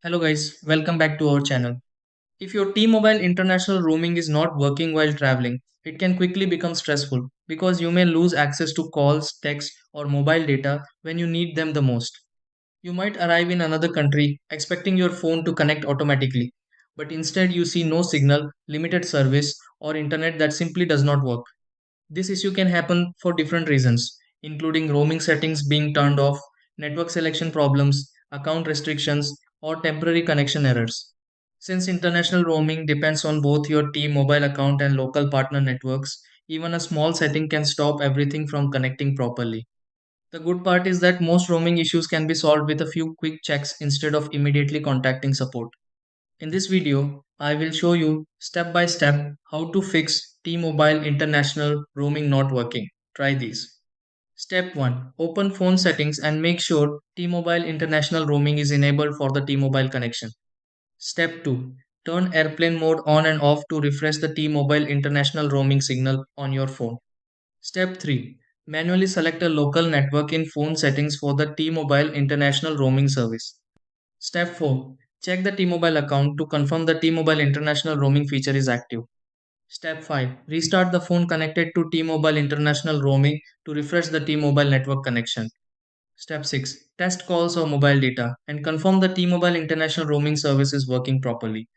Hello guys, welcome back to our channel. If your T-Mobile international roaming is not working while traveling, it can quickly become stressful because you may lose access to calls, text, or mobile data when you need them the most. You might arrive in another country expecting your phone to connect automatically, but instead you see no signal, limited service, or internet that simply does not work. This issue can happen for different reasons, including roaming settings being turned off, network selection problems, account restrictions, or temporary connection errors. Since international roaming depends on both your T-Mobile account and local partner networks, even a small setting can stop everything from connecting properly. The good part is that most roaming issues can be solved with a few quick checks instead of immediately contacting support. In this video, I will show you step by step how to fix T-Mobile International roaming not working. Try these. Step 1. Open phone settings and make sure T-Mobile International roaming is enabled for the T-Mobile connection. Step 2. Turn airplane mode on and off to refresh the T-Mobile International roaming signal on your phone. Step 3. Manually select a local network in phone settings for the T-Mobile International roaming service. Step 4. Check the T-Mobile account to confirm the T-Mobile International roaming feature is active. Step 5. Restart the phone connected to T-Mobile International roaming to refresh the T-Mobile network connection. Step 6. Test calls or mobile data and confirm the T-Mobile International roaming service is working properly.